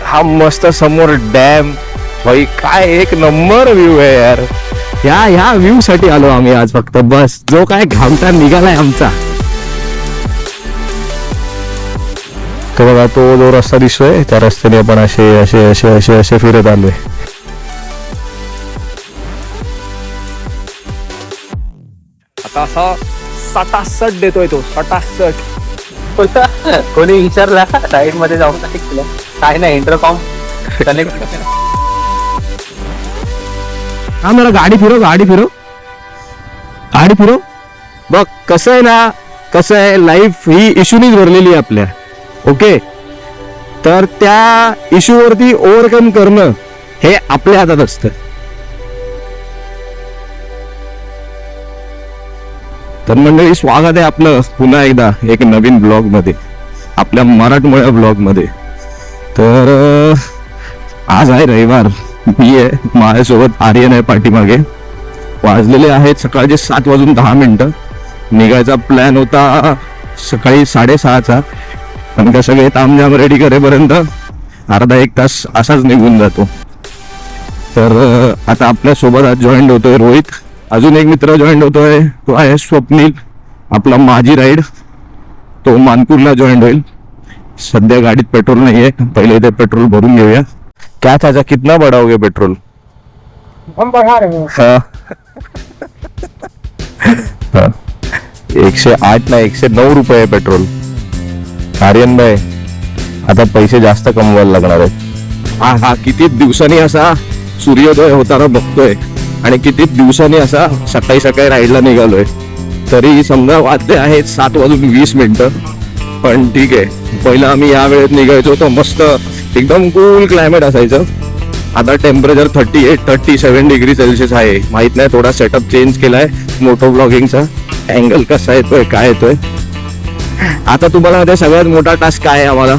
हा मस्त समोर डॅम, भाई काय एक नंबर व्ह्यू आहे यार. ह्या व्ह्यू साठी आलो आम्ही आज फक्त, बस. जो काय घामटा निघालाय आमचा. तो बघा, तो जो रस्ता दिसतोय त्या रस्त्याने आपण असे असे असे असे असे फिरत आलोय. आता असा सटासट देतोय तो, सटासट. कोणी विचारला साईड मध्ये जाऊन केलं काय नाही, इंटरकॉम कनेक्ट. हा, मला गाडी फिरव, गाडी फिरव, गाडी फिरव. बघ कसं आहे ना, कसं आहे, लाईफ ही इश्यूनीच भरलेली आहे आपल्या. ओके, तर त्या इश्यू वरती ओव्हरकम करणं हे आपल्या हातात असतं. तर मंडळी, स्वागत आहे आपलं पुन्हा एकदा एक नवीन ब्लॉग मध्ये, आपल्या मराठमोळ्या ब्लॉग मध्ये. तर आज आहे रविवार, मी आहे, माझ्यासोबत आर्यन आहे पाठीमागे. वाजलेले आहेत सकाळचे 7:10. निघायचा प्लॅन होता सकाळी 6:30चा, पण का सगळे तामझाम रेडी करेपर्यंत अर्धा एक तास असाच निघून जातो. तर आता आपल्या सोबत आज जॉईंट होतोय रोहित, अजून एक मित्र जॉईंट होतोय, तो आहे स्वप्नील, आपला माझी राईड. तो मानपूरला जॉईंट होईल. सध्या गाडीत पेट्रोल नाहीये, पहिले इथे पेट्रोल भरून घेऊया. क्या चाचा, कितना बढ़ाओगे पेट्रोल? हम बढ़ा रहे हैं. हाँ. 108 ना 109 रुपये पेट्रोल. आर्यन भाई, आता पैसे जास्त कमवायला लागणार आहेत. हा किती दिवसांनी असा सूर्योदय होताना बघतोय आणि किती दिवसांनी असा सकाळी सकाळी राईडला निघालोय. तरी समजा वाजले आहेत 7:20. पण ठीक आहे, पहिला आम्ही या वेळेत निघायचो तर मस्त एकदम कूल क्लायमेट असायचं. आता टेम्परेचर 38-37 डिग्री सेल्सिअस आहे. माहित नाही, थोडा सेटअप चेंज केलाय मोटो ब्लॉगिंगचा. अँगल कसा येतोय, काय येतोय. आता तुम्हाला माहिती, सगळ्यात मोठा टास्क काय आहे आम्हाला,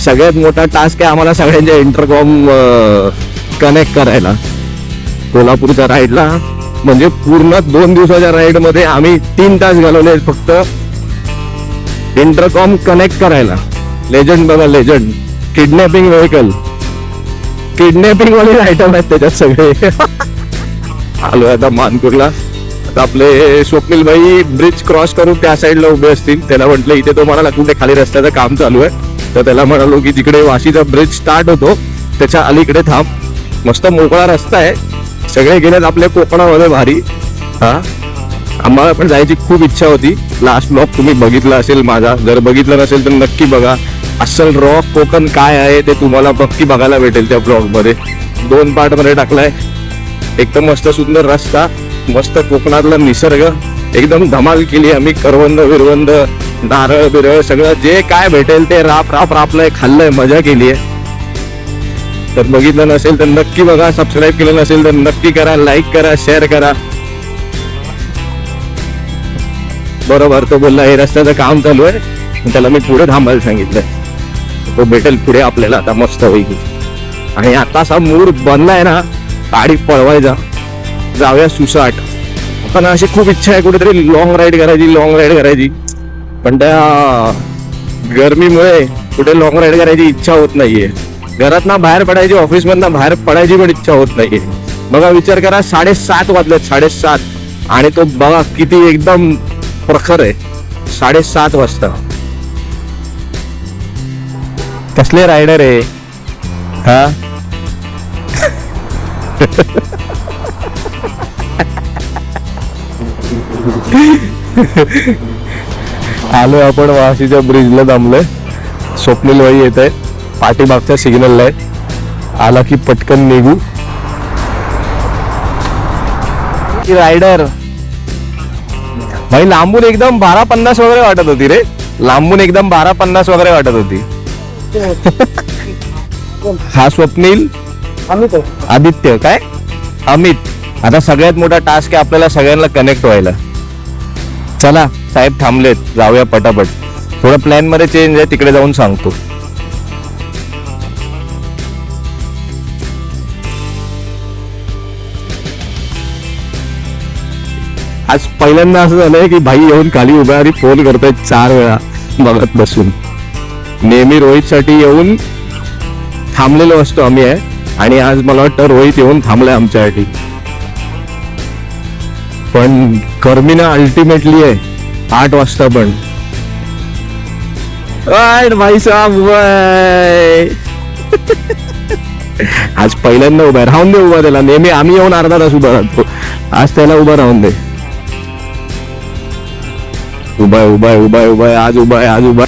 सगळ्यात मोठा टास्क आहे आम्हाला सगळ्यांच्या इंटरकॉम कनेक्ट करायला. कोल्हापूरच्या राईडला म्हणजे पूर्ण 2 दिवसाच्या राईड मध्ये आम्ही 3 तास घालवले फक्त इंटरकॉम कनेक्ट करायला. लेजंड बघा, लेजंड. किडनॅपिंग व्हेकल, किडनॅपिंग वाले आयटम आहेत त्याच्यात सगळे. आलोय आता मानपूरला. आता आपले स्वप्नील भाई ब्रिज क्रॉस करून त्या साईडला उभे असतील. त्याला म्हटलं इथे तो म्हणाला कुठे खाली रस्त्याचं काम चालू आहे, तर त्याला म्हणालो की जिकडे वाशीचा ब्रिज स्टार्ट होतो त्याच्या अलीकडे थांब. मस्त मोकळा रस्ता आहे, सगळे गेलेत आपल्या कोकणामध्ये भारी. हा, आम्हाला पण जायची खूप इच्छा होती. लास्ट ब्लॉग तुम्ही बघितला असेल माझा, जर बघितलं नसेल तर नक्की बघा. अस्सल रॉ कोकण काय आहे ते तुम्हाला नक्की बघायला भेटेल त्या ब्लॉग मध्ये. 2 पार्ट मध्ये टाकलाय. एकदम मस्त सुंदर रस्ता, मस्त कोकणातला निसर्ग, एकदम धमाल केली आम्ही. करवंद विरवंद, नारळ बिरळ सगळं जे काय भेटेल ते रापलंय, खाल्लंय, मजा केली आहे. तर बघितलं नसेल तर नक्की बघा. सबस्क्राईब केलं नसेल तर नक्की करा, लाईक करा, शेअर करा. बरोबर, तो बोलला हे रस्त्याचं काम चालू आहे, त्याला मी पुढे थांबायला सांगितलंय. तो भेटेल पुढे आपल्याला आता मस्त होईल. आणि आता असा मूड बनलाय ना गाडी पळवायचा, जाऊया सुसाट. पण अशी खूप इच्छा आहे कुठेतरी लॉंग राईड करायची, पण त्या गरमीमुळे कुठे लॉंग राईड करायची इच्छा होत नाहीये. घरात ना बाहेर पडायची, ऑफिस मधनं बाहेर पडायची पण इच्छा होत नाहीये. बघा, विचार करा, 7:30 वाजलेत, 7:30. आणि तो बघा किती एकदम प्रखर आहे. 7:30 वाजता. कसले रायडर आहे हा. आलोय आपण वाशीच्या ब्रिजला थांबलोय. स्वप्नील भाई येत आहे, पाठीमागच्या सिग्नलला आहे. आला की पटकन निघू. रायडर भाई लांबून एकदम 12:50 वगैरे वाटत होती रे. लांबून एकदम 12:50 वगैरे वाटत होती. हा स्वप्नील, आदित्य काय अमित. आता सगळ्यात मोठा टास्क आहे आपल्याला सगळ्यांना कनेक्ट व्हायला. चला साहेब थांबलेत, जाऊया पटापट. थोडं प्लॅन मध्ये चेंज आहे, तिकडे जाऊन सांगतो. आज पहिल्यांदा असं झालंय की भाई येऊन खाली उभ्या आणि फोन करतायत 4 वेळा बघत बसून. नेहमी रोहितसाठी येऊन थांबलेलो असतो आम्ही आहे, आणि आज मला वाटतं रोहित येऊन थांबलाय आमच्यासाठी. पण गर्मी ना अल्टिमेटली आहे 8 वाजता पण. भाई साहब आज पहिल्यांदा उभा आहे. राहून दे उभा त्याला, नेहमी आम्ही येऊन अर्धा तास उभा राहतो, आज त्याला उभा राहून दे. उभा आहे, उभा आहे, उभा आहे, उभा आहे, आज उभा आहे, आज उभा.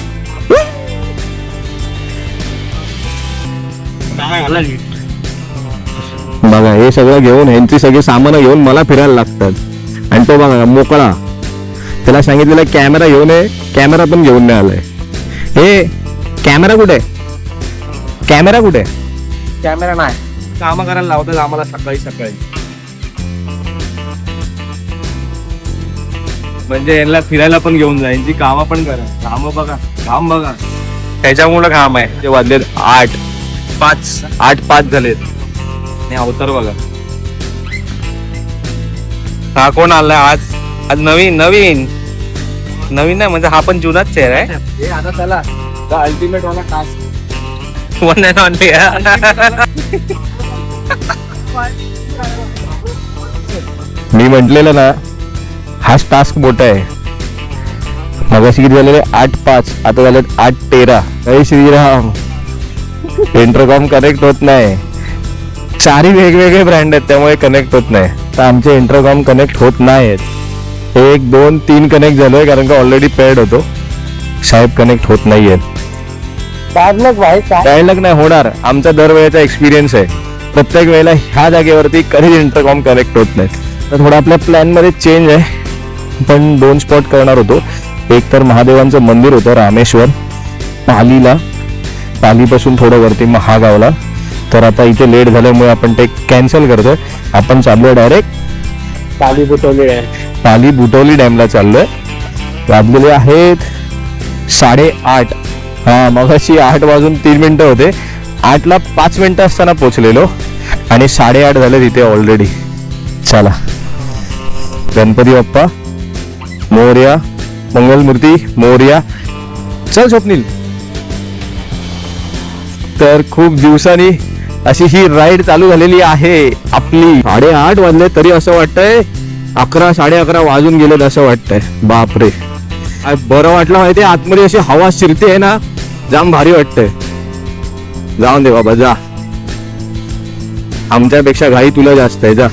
बघा हे सगळं घेऊन, ह्यांची सगळी सामानं घेऊन मला फिरायला लागतात. आणि तो बघा मोकळा, त्याला सांगितलेलं कॅमेरा घेऊन ये, कॅमेरा पण घेऊन नाही आलाय. हे कॅमेरा कुठे, कॅमेरा कुठे? कॅमेरा नाही, काम करायला लावतात आम्हाला सकाळी सकाळी, म्हणजे यांना फिरायला पण घेऊन जा, यांची कामं पण करा. काम बघा, काम बघा, त्याच्यामुळे काम आहे. ते वाजलेत 8:05 झालेत. आणि अवतार बघा, हा कोण आलाय आज? आज नवीन नवीन नवीन नाही म्हणजे हा पण जुनाच चेहरा आहे. हे आता त्याला अल्टिमेट वाला टास्क वन अँड ऑनली. मी म्हटलेलं ना हाच टास्क मोठा आहे. मगाशी किती झालेले 8:05, आता झाले 8:13. जय श्रीराम. इंटरकॉम कनेक्ट होत नाही. चारही वेगवेगळे ब्रँड आहेत त्यामुळे कनेक्ट होत नाही. तर आमचे इंटरकॉम कनेक्ट होत नाहीत. 1, 2, 3 कनेक्ट झालोय कारण का ऑलरेडी पेड होतो. साहेब कनेक्ट होत नाहीयेत. पॅडलक नाही होणार, आमचा दरवेळेचा एक्सपिरियन्स आहे. प्रत्येक वेळेला ह्या जागेवरती कधीच इंटरकॉम कनेक्ट होत नाहीत. तर थोडा आपल्या प्लॅन मध्ये चेंज आहे. पण 2 स्पॉट करणार होतो. एक तर महादेवांचं मंदिर होतं रामेश्वर पालीला, पालीपासून थोडं वरती महागावला. तर आता इथे लेट झाल्यामुळे आपण ते कॅन्सल करतोय. आपण चाललोय डायरेक्ट पाली बुटवली डॅमला चाललोय. वाजलेले आहेत 8:30. हा मगाशी 8:03 होते. 8ला 5 मिनिटं असताना पोहोचलेलो आणि 8:30 झाले तिथे ऑलरेडी. चला, गणपती बाप्पा मोरया, मंगलमूर्ती मोरया. चल स्वप्नील. तर खूप दिवसांनी अशी ही राईड चालू झालेली आहे आपली. 8:30 वाजले तरी असं वाटतंय 11, 11:30 वाजून गेलेत असं वाटतंय. बापरे, काय बरं वाटलं माहितीये. आतमध्ये अशी हवा शिरते आहे ना, जाम भारी वाटतंय. जाऊन दे बाबा जा, आमच्यापेक्षा घाई तुला जास्त आहे. जा.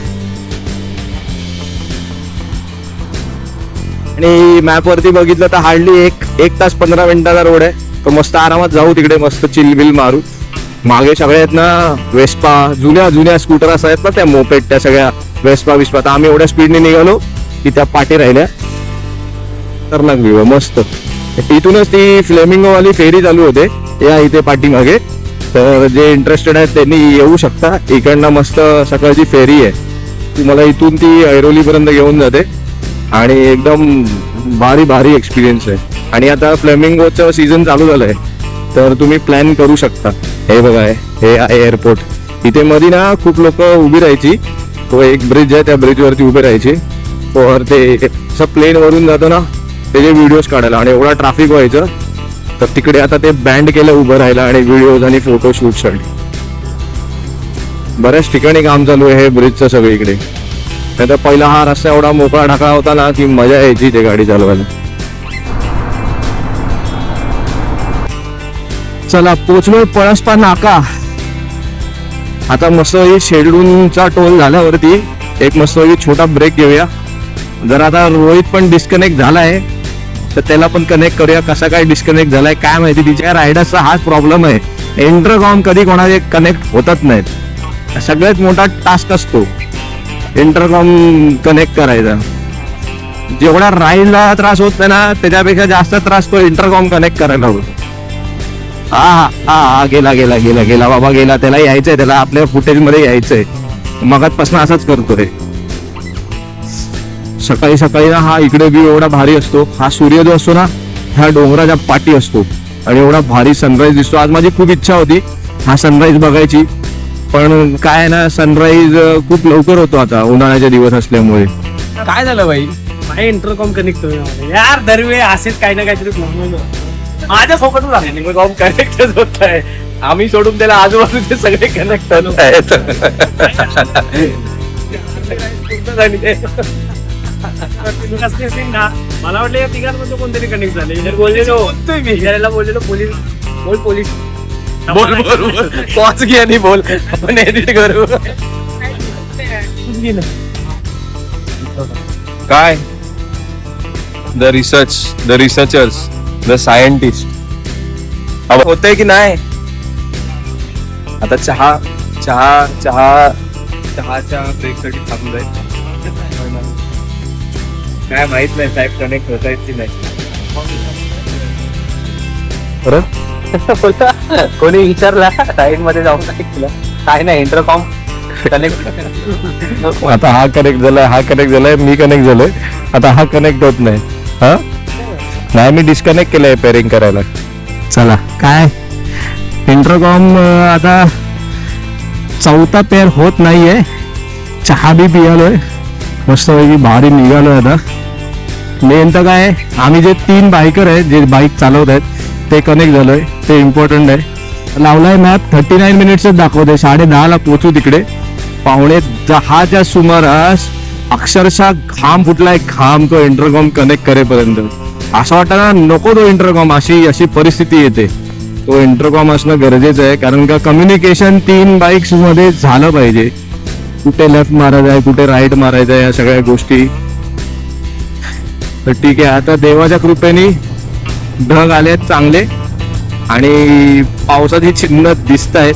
आणि मॅप वरती बघितलं तर हार्डली एक तास 15 मिनिटाचा रोड आहे. तर मस्त आरामात जाऊ तिकडे, मस्त चिलबिल मारू. मागे सगळे आहेत ना वेस्पा, जुन्या स्कूटर असं आहेत ना, त्या मोपेट, त्या सगळ्या वेस्पा. तर आम्ही एवढ्या स्पीडने निघालो की त्या पाठी राहिल्या. तर लागली मस्त. इथूनच ती फ्लेमिंगो वाली फेरी चालू होते या इथे पाठीमागे. तर जे इंटरेस्टेड आहेत त्यांनी येऊ शकता. इकडनं मस्त सकाळची फेरी आहे, तुम्हाला इथून ती ऐरोली पर्यंत घेऊन जाते आणि एकदम भारी एक्सपिरियन्स आहे. आणि आता फ्लेमिंगोचं सीझन चालू झालंय तर तुम्ही प्लॅन करू शकता. हे बघा, हे आहे एअरपोर्ट. इथे मध्ये ना खूप लोक उभी राहायची. तो एक ब्रिज आहे, त्या ब्रिजवरती उभे राहायचे. तर ते असं प्लेन वरून जातो ना, त्याचे व्हिडिओज काढायला. आणि एवढा ट्रॅफिक व्हायचं, तर तिकडे आता ते बँड केलं उभं राहायला आणि व्हिडिओज आणि फोटोशूटसाठी. बऱ्याच ठिकाणी काम चालू आहे हे ब्रिजचं सगळीकडे. नाही तर पहिला हा रस्ता एवढा मोकळा ढाकळा होता ना की मजा यायची ते गाडी चालवायला. चला, पोचलोय पळसपा नाका. आता मस्त शेडूनचा टोल झाल्यावरती एक मस्त छोटा ब्रेक घेऊया. जर आता रोहित पण डिस्कनेक्ट झालाय तर त्याला पण कनेक्ट करूया. कसा काय डिस्कनेक्ट झालाय काय माहिती. तिच्या रायडर्सचा हाच प्रॉब्लेम आहे, इंटरकॉम कधी कोणाचे कनेक्ट होतच नाहीत. सगळ्यात मोठा टास्क असतो इंटरकॉम कनेक्ट करायचा. जेवढा राईडला त्रास होत नाही ना, त्याच्यापेक्षा जास्त त्रास तो इंटरकॉम कनेक्ट करायला होतो. हा गेला बाबा गेला. त्याला यायचंय, त्याला आपल्या फुटेज मध्ये यायचंय. मगाचपासून असाच करतोय. सकाळी सकाळी ना हा इकडे व्यू एवढा भारी असतो. हा सूर्य जो असतो ना, ह्या डोंगराच्या पाठी असतो आणि एवढा भारी सनराईज दिसतो. आज माझी खूप इच्छा होती हा सनराईज बघायची, पण काय ना सनराईज खूप लवकर होतो आता उन्हाळ्याचे दिवस असल्यामुळे. काय झालं भाई, इंटरकॉम कनेक्ट यार. दरवेळी असेच काही ना काहीतरी माझ्या सोबतच आहे मग कनेक्टच होत आहे. आम्ही सोडून त्याला आजूबाजूचे सगळे कनेक्ट होत आहेत. मला वाटलं या तिघांमध्ये कोणतरी कनेक्ट झाले. बोललेलो बोललेलो पोलीस बोल पोलीस बोल बोल बोल पॉज घे आणि बोल आपण एडिट करू. काय द रिसर्चर्स द सायंटिस्ट होतंय की नाही. आता चहाच्या ब्रेक साठी थांबलोय. काय माहित नाही साहेब कनेक्ट होत आहेत की नाही. बोलता कोणी विचारला साईड मध्ये जाऊन ऐकलं काय नाही इंटरकॉम कनेक्ट. आता हा कनेक्ट झालाय मी कनेक्ट झालोय. आता हा कनेक्ट होत नाही. हा नाही मी डिस्कनेक्ट केलंय पेअरिंग करायला. चला काय इंटरकॉम आता चौथा पेअर होत नाहीये. चहा बी पियालोय मस्तपैकी भारी निघालोय. आता मेन तर काय आम्ही जे 3 बायकर आहेत जे बाईक चालवत आहेत ते कनेक्ट झालोय ते इम्पॉर्टंट आहे. लावलाय मॅप 39 मिनिट्सच दाखवते. 10:30 पोहोचू तिकडे. 9:45च्या सुमारास अक्षरशः घाम फुटलाय घाम तो इंटरकॉम कनेक्ट करेपर्यंत. असं वाटतं ना नको तो इंटरकॉम. अशी परिस्थिती येते. तो इंटरकॉम असणं गरजेचं आहे कारण का कम्युनिकेशन 3 बाईक्स मध्ये झालं पाहिजे. कुठे लेफ्ट मारायचं आहे कुठे राईट मारायचं आहे या सगळ्या गोष्टी. तर ठीक आहे आता देवाच्या कृपेने ढग आलेत चांगले आणि पावसाची चिन्ह दिसत आहेत.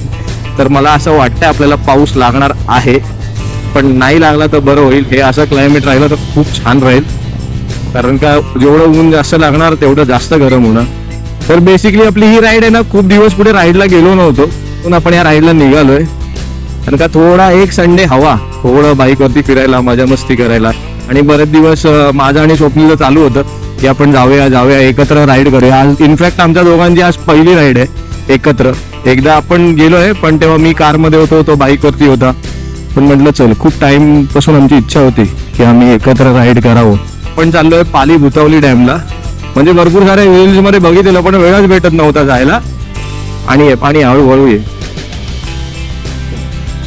तर मला असं वाटतंय आपल्याला पाऊस लागणार आहे. पण नाही लागला तर बरं होईल. हे असं क्लायमेट राहिलं तर खूप छान राहील. कारण का जेवढं ऊन जास्त लागणार तेवढं जास्त गरम होणार. तर बेसिकली आपली ही राईड आहे ना खूप दिवस पुढे राईडला गेलो नव्हतो पण आपण या राईडला निघालोय. कारण का थोडा एक संडे हवा थोडं बाईकवरती फिरायला मजा मस्ती करायला. आणि बरेच दिवस माझं आणि स्वप्नीचं चालू होतं की आपण जाऊया एकत्र राईड करूया. आज इनफॅक्ट आमच्या दोघांची आज पहिली राईड आहे एकत्र. एकदा आपण गेलोय पण तेव्हा मी कारमध्ये होतो तो बाईकवरती होता. पण म्हटलं चल खूप टाइम पासून आमची इच्छा होती की आम्ही एकत्र राईड करावं. पण चाललोय पाली भुतावली डॅमला. म्हणजे भरपूर सारे रील्स मध्ये बघितलेलं पण वेळच भेटत नव्हता जायला. आणि पाणी हळूहळू ये.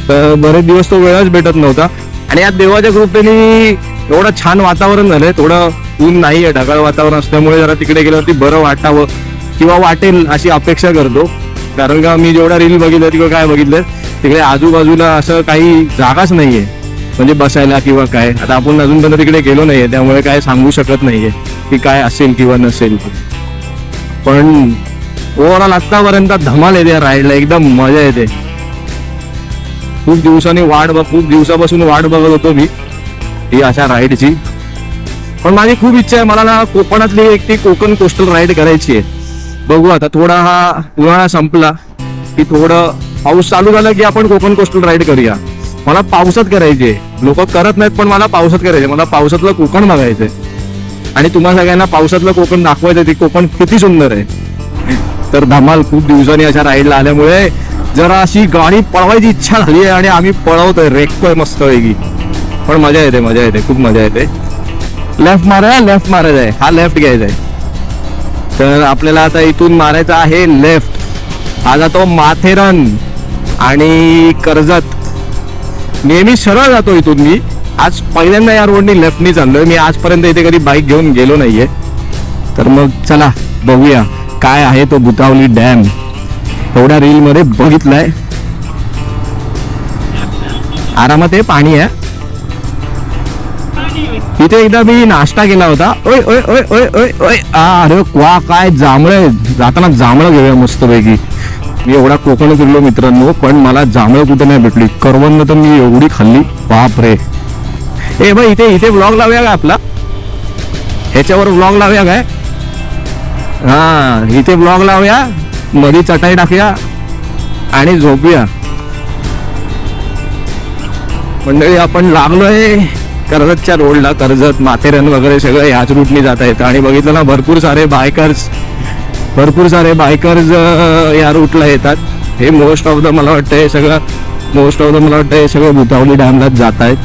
तर बरेच दिवस तो वेळच भेटत नव्हता. आणि आज देवाच्या कृपेने एवढं छान वातावरण झालंय. थोडं ऊन नाहीये ढगाळ वातावरण असल्यामुळे जरा तिकडे गेल्यावरती बरं वाटावं किंवा वाटेल अशी अपेक्षा करतो. कारण का मी जेवढा रील बघितलं किंवा काय बघितलं तिकडे आजूबाजूला असं काही जागाच नाहीये म्हणजे बसायला किंवा काय. आता आपण अजूनपर्यंत तिकडे गेलो नाहीये त्यामुळे काय सांगू शकत नाहीये की काय असेल किंवा नसेल. पण ओव्हरऑल आतापर्यंत धमाल येते राईडला. एकदम मजा येते. खूप दिवसापासून वाट बघत होतो मी ही अशा राईडची. पण माझी खूप इच्छा आहे मला ना कोकणातली एक ती कोकण कोस्टल राईड करायची आहे. बघू आता थोडा हा उन्हाळा संपला की थोडं पाऊस चालू झाला की आपण कोकण कोस्टल राईड करूया. मला पावसात करायची आहे. लोक करत नाहीत पण मला पावसात करायचे. मला पावसातलं कोकण बघायचंय आणि तुम्हाला सगळ्यांना पावसातलं कोकण दाखवायचं. ते कोकण किती सुंदर आहे. तर धमाल खूप दिवसांनी अशा राईडला आल्यामुळे जरा अशी गाडी पळवायची इच्छा झाली आहे आणि आम्ही पळवतोय रेखतोय मस्त वेगळी. पण मजा येते खूप मजा येते. लेफ्ट मारायचा आहे. हा लेफ्ट घ्यायचा आहे. तर आपल्याला आता इथून मारायचा आहे लेफ्ट. हा जातो माथेरान आणि कर्जत. नेहमी सरळ जातो इथून मी. आज पहिल्यांदा या रोडनी लेफ्टनी चाललोय. मी आजपर्यंत इथे कधी बाईक घेऊन गेलो नाहीये. तर मग चला बघूया काय आहे तो भुतावली डॅम. एवढ्या रील मध्ये बघितलाय. आरामात आहे पाणी आहे. इथे एकदा मी नाश्ता केला होता. ओय ओय ओय ओय ओय ओय अरे वा काय जांभळं. जाताना जांभळं घेऊया मस्त पैकी. मी एवढा कोकण फिरलो मित्रांनो पण मला जांभळं कुठे नाही भेटली. करवंद तर मी एवढी खाल्ली बाप रे. ए भाई इथे ब्लॉग लावूया का आपला. ह्याच्यावर ब्लॉग लावूया काय. हा इथे ब्लॉग लावूया मध्ये चटाई टाकूया आणि झोपूया. मंडळी आपण लागलोय कर्जतच्या रोडला. कर्जत माथेरान वगैरे सगळं याच रूटनी जाता येतं. आणि बघितलं ना भरपूर सारे बायकर्स या रूटला येतात. हे मोस्ट ऑफ द मला वाटतं हे सगळं भुतावली डॅमलाच जात आहेत.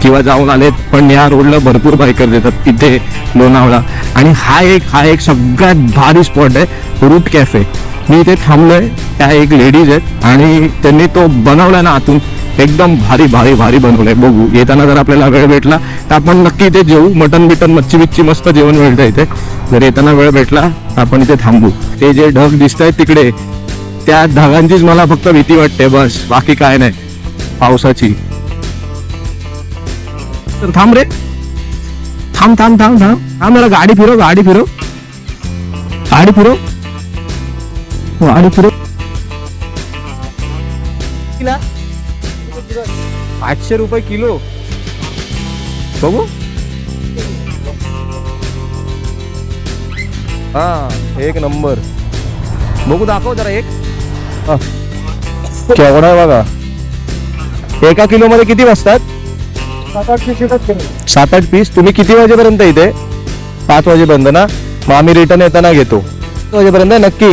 किंवा जाऊन आलेत, पण या रोडला भरपूर बायकर देतात इथे लोणावळा. आणि हा एक सगळ्यात भारी स्पॉट आहे, रूट कॅफे. मी इथे थांबलोय, त्या एक लेडीज आहेत आणि त्यांनी तो बनवला ना आतून, एकदम भारी भारी भारी बनवलंय. बघू, येताना जर आपल्याला वेळ भेटला तर आपण नक्की इथे जेऊ. मटन बिटन मच्छी बिच्छी मस्त जेवण मिळतं इथे. जर येताना वेळ भेटला आपण इथे थांबू. ते जे ढग दिसत आहेत तिकडे, त्या ढगांचीच मला फक्त भीती वाटते, बस, बाकी काय नाही पावसाची. तर थांब रे, थांब थांब थांब थांब थांब, मला गाडी फिरव, गाडी फिरव, गाडी फिरव, गाडी फिरव. 500 रुपये किलो. बघू, हा एक नंबर. बघू, दाखव जरा एक. केवढा आहे बघा. एका किलो मध्ये किती बसतात? 7-8 पीस. तुम्ही किती वाजेपर्यंत इथे? 5 वाजेपर्यंत ना. मग आम्ही रिटर्न येताना घेतो. 5 वाजेपर्यंत नक्की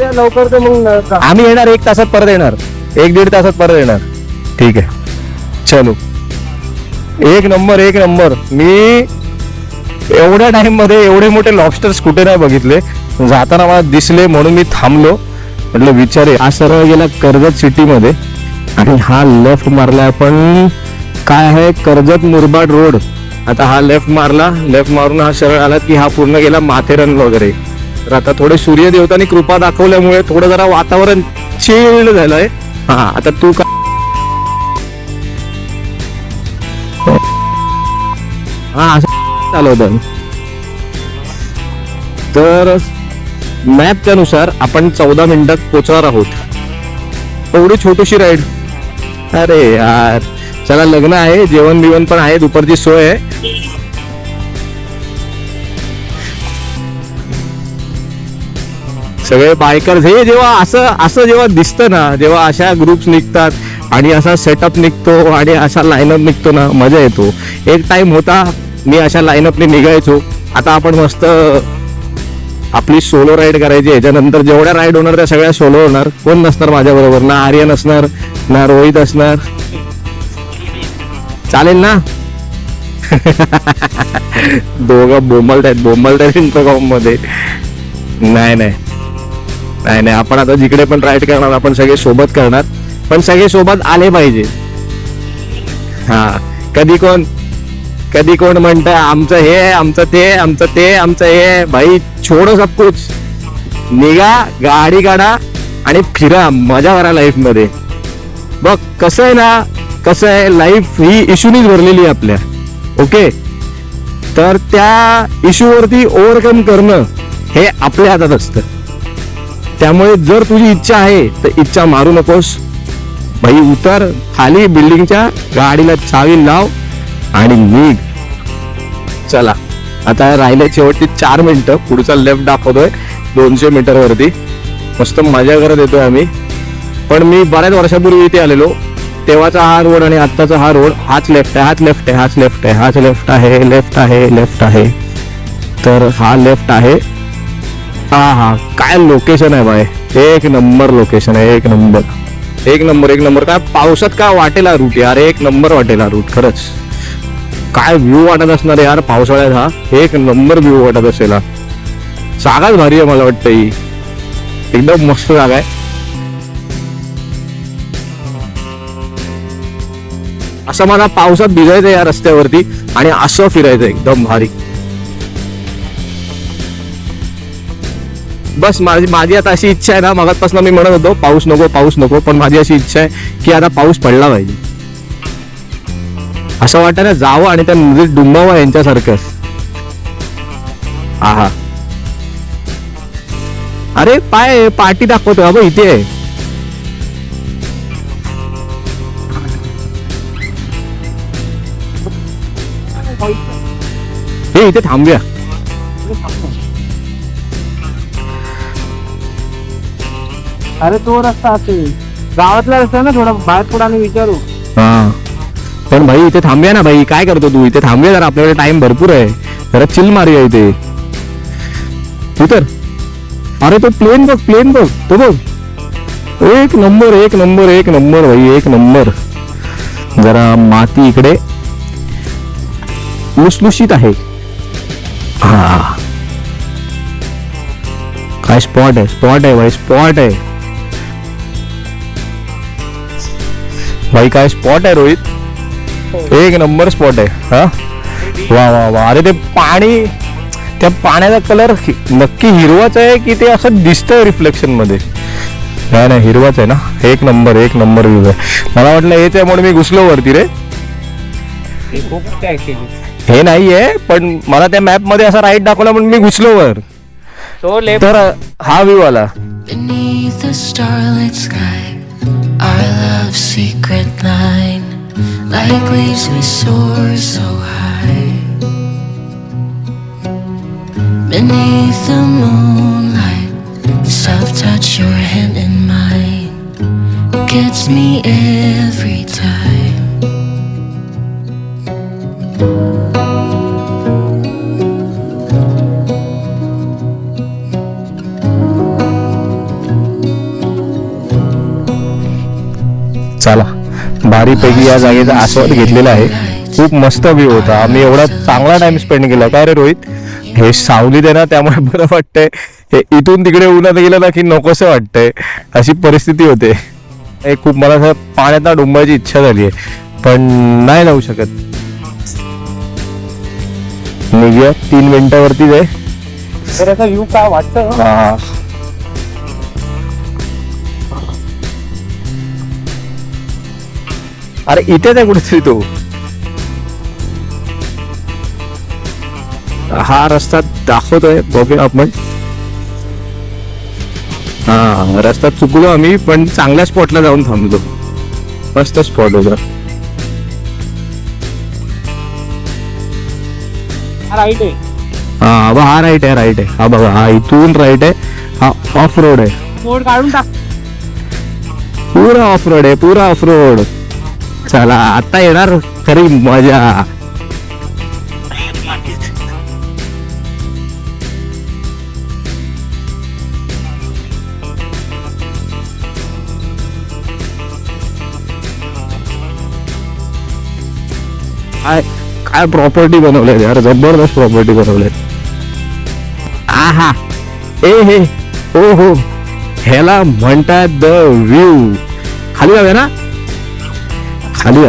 लवकर तर मग आम्ही येणार. 1 तासात परत येणार, 1-1.5 तासात परत येणार. ठीक आहे, चलो. एक नंबर, एक नंबर. मी एवढ्या टाइम मध्ये एवढे मोठे लॉबस्टर्स कुठे नाही बघितले. जाताना मला दिसले म्हणून मी थांबलो, म्हटलं विचारे. हा सरळ गेला कर्जत सिटी मध्ये आणि हा लेफ्ट मारला आपण, काय आहे, कर्जत मुरबाड रोड. आता हा लेफ्ट मारला, लेफ्ट मारून हा सरळ आला की हा पूर्ण गेला माथेरन वगैरे. तर आता थोडे सूर्यदेवतांनी कृपा दाखवल्यामुळे थोडं जरा वातावरण चिल्ड झालंय. हा, आता तू का हा असं चालू होतं. तर मॅपच्या नुसार आपण 14 मिनिटात पोहोचणार आहोत. एवढी छोटीशी राईड. अरे यार, चला, लग्न आहे, जेवण बिवण पण आहे, दुपारची सोय आहे. सगळे बायकर्स. हे जेव्हा असं जेव्हा दिसतं ना, जेव्हा अशा ग्रुप्स निघतात आणि असा सेटअप निघतो आणि असा लाईनअप निघतो ना, मजा येतो. एक टाइम होता मी अशा लाईनअपने निघायचो. आता आपण मस्त आपली सोलो राईड करायची. याच्यानंतर जेवढ्या राईड होणार त्या सगळ्या सोलो होणार. कोण नसणार माझ्या बरोबर, ना आर्यन असणार, ना रोहित असणार. चालेल ना? दोघं बोंबलतायत इंटरकॉम मध्ये. नाही नाही नाही नाही, आपण आता जिकडे पण राईड करणार आपण सगळे सोबत करणार, पण सगळे सोबत आले पाहिजे. हा, कधी कोण म्हणत आमचं हे, आमचं ते, आमचं ते, आमचं हे. भाई छोडो सब कुछ, निघा, गाडी काढा आणि फिरा, मजा करा लाईफ मध्ये. बघ कसं आहे ना, कसं आहे, लाईफ ही इश्यूनीच भरलेली आहे आपल्या. ओके, तर त्या इश्यूवरती ओव्हरकम करणं हे आपल्या हातात असतं. त्यामुळे जर तुझी इच्छा आहे तर इच्छा मारू नकोस भाई. उतर खाली बिल्डिंगच्या, गाडीला चावी लाव आणि निघ. चला, आता राहिले शेवटची 4 मिनिटं. पुढचा लेफ्ट दाखवतोय 200 मीटर वरती. मस्त मजा करत येतोय आम्ही. पण मी बऱ्याच वर्षापूर्वी इथे आलेलो, तेव्हाचा हा रोड आणि आत्ताचा हा रोड, हाच लेफ्ट आहे, हाच लेफ्ट आहे, हाच लेफ्ट आहे, हाच लेफ्ट आहे, लेफ्ट आहे, लेफ्ट आहे. तर हा लेफ्ट आहे. हा काय लोकेशन आहे बाय, एक नंबर लोकेशन आहे. एक नंबर, एक नंबर, एक नंबर. काय पावसात काय वाटेला रूट यार, एक नंबर वाटेला रूट. खरंच काय व्ह्यू वाटत असणार यार पावसाळ्यात. हा एक नंबर व्ह्यू वाटत असेल. हा जागाच भारी आहे, मला वाटतं ही एकदम मस्त जागा आहे. असं मला पावसात भिजायचं या रस्त्यावरती आणि असं फिरायचं एकदम भारी. बस माझी आता अशी इच्छा आहे ना, मगाचपासून मी म्हणत होतो पाऊस नको पाऊस नको, पण माझी अशी इच्छा आहे की आता पाऊस पडला पाहिजे. असं वाटतं ना जावं आणि त्या नदीत डुंबावं यांच्यासारखं. आहा, अरे पाय पार्टी दाखवतो अगं इथे. हे इथे थांबूया. अरे तो रस्ता असेल, गावातला रस्ता ना, थोडा बाहेर पुढे आम्ही विचारू. हा, पण भाई इथे थांबूया ना भाई. काय करतो तू इथे? थांबूया जरा, आपल्याकडे टाइम भरपूर आहे. जरा चिल मारूया इथे. तू तर, अरे तो प्लेन बघ, प्लेन बघ, तो बघ. एक नंबर, एक नंबर, एक नंबर भाई, एक नंबर. जरा माती इकडे लुसलुशीत आहे. हा काय स्पॉट आहे भाई, स्पॉट आहे भाई, काय स्पॉट आहे रोहित, एक नंबर स्पॉट आहे. हा वा वा वा. अरे ते पाणी, त्या पाण्याचा कलर नक्की हिरवाच आहे की ते असं दिसतंय रिफ्लेक्शन मध्ये? नाही हिरवाच आहे ना. एक नंबर व्ह्यू आहे. मला वाटलं हेच आहे म्हणून मी घुसलो वरती रे. हे नाहीये, पण मला त्या मॅप मध्ये असा राईट दाखवला म्हणून मी घुसलो वर. तो लेफ्ट. तर हा व्ह्यू आला. Beneath the starlit sky, our love's secret line, like leaves we soar so high. Beneath the moonlight, soft touch your hand in mine, gets me every time. चला, भारीपैकी या जागेचा आस्वाद घेतलेला आहे. खूप मस्त व्ह्यू होता. आम्ही एवढा चांगला टाइम स्पेंड केला. काय रे रोहित, हे सावलीत आहे ना त्यामुळे बरं वाटतंय. हे इथून तिकडे उन्हात गेलं ना की नकोसं वाटतंय, अशी परिस्थिती होते. हे खूप मला असं पाण्यात डुंबायची इच्छा झाली आहे, पण नाही जाऊ शकत. निघूया, 3 मिनिटावरतीच आहे. तर याचा व्ह्यू काय वाटतं? हा अरे इथेच आहे कुठेतरी तो. हा रस्ता दाखवतोय, बघूया आपण. हा रस्ता चुकलो आम्ही, पण चांगल्या स्पॉटला जाऊन थांबलो. मस्त स्पॉट होता. राईट आहे. हा बघा, हा राईट आहे. हा बघा, हा इथून राईट आहे. हा ऑफ रोड आहे. रोड काढून टाक. पूरा ऑफ रोड. चला आता येणार खरी मजा. काय प्रॉपर्टी बनवले यार, जबरदस्त प्रॉपर्टी बनवले. आहा हे हो, ह्याला म्हणतात द व्ह्यू. खाली जाऊया ना, खाली.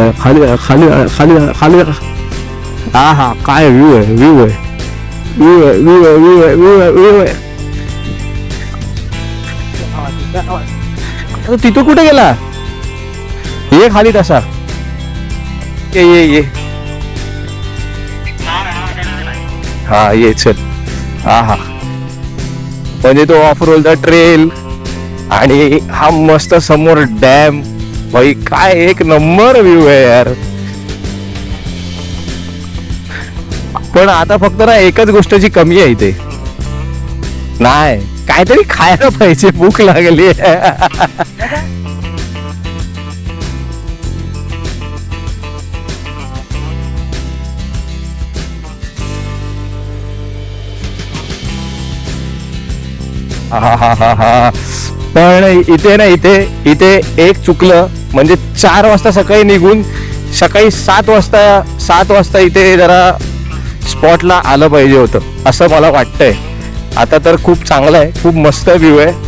आहा काय व्ह्यू आहे. तिथं कुठे गेला? ये खाली तसा. ये हा ये चल. हा म्हणजे तो ऑफ रोलचा ट्रेल आणि हा मस्त समोर डॅम. भाई काय एक नंबर व्ह्यू आहे यार. पण आता फक्त ना एकच गोष्टची कमी आहे इथे. नाही, काहीतरी खायला पाहिजे, भूक लागली. पण इथे ना इथे एक चुकलं. म्हणजे 4 वाजता सकाळी निघून सकाळी 7 वाजता इथे जरा स्पॉटला आलं पाहिजे होतं, असं मला वाटतंय. आता तर खूप चांगलं आहे, खूप मस्त व्ह्यू आहे.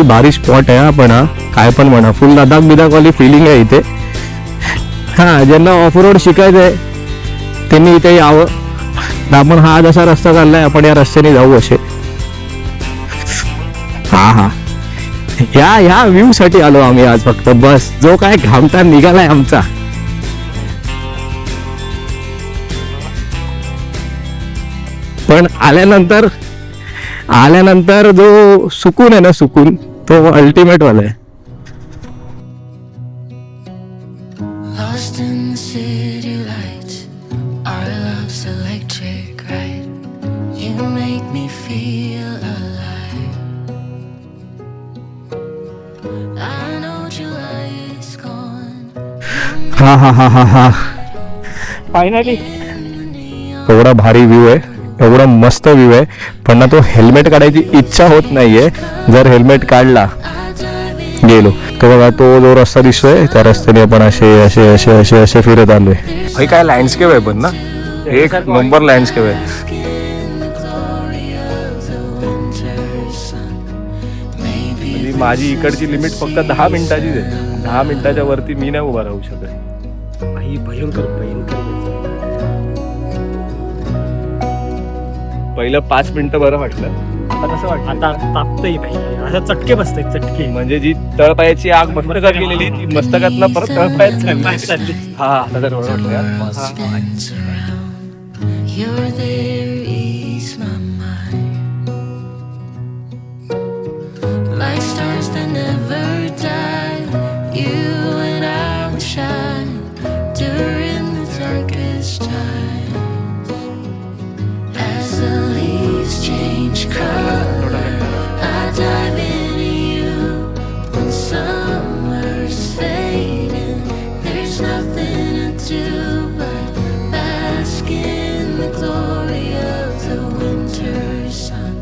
भारी स्पॉट आहे हा. पण काय पण म्हणा, फुल लदाख बिदाख वाली फिलिंग आहे इथे. हा ज्यांना ऑफ रोड शिकायचंय त्यांनी इथे यावं. आपण हा जसा रस्ता चाललाय, आपण या रस्त्याने जाऊ असे. हा ह्या व्ह्यू साठी आलो आम्ही आज फक्त. बस जो काय घामटा निघालाय आमचा. पण आल्यानंतर जो सुकून आहे ना, सुकून तो अल्टिमेट वाला आहे. Lost in the city lights, our love's electric, right? You make me feel alive. I know July is gone. हा हा हा हा हा फायनली एवढा भारी व्ह्यू आहे, एवढा मस्त व्ह्यू आहे, पण ना तो हेल्मेट काढायची इच्छा होत नाहीये. जर हेल्मेट काढला गेलो तो बघा, तो जो रस्ता दिसतोय त्या रस्त्याने आपण असे असे असे असे असे फिरत आलोय. भाई काय लँडस्केप आहे पण ना, एक नंबर लँडस्केप आहे. आणि माझी इकडची लिमिट फक्त 10 मिनिटाचीच आहे. 10 मिनिटाच्या वरती मी नाही उभा राहू शकत. भाई भयंकर भयंकर. पहिलं 5 मिनिटं बरं वाटलं, आता कसं वाटतं? आता तापतही भाई, असं चटके बसते चटके. म्हणजे जी तळपायाची आग मस्तकात गेलेली ती मस्तकातनं परत तळपायात चालली. हा आता तर बरं वाटलं यार. Spins around. You're there, ease my mind. Like stars that never die. You and I will shine during the darkest times. As the leaves change color, I dive into you. When summer's fading, there's nothing to do but bask in the glory of the winter sun.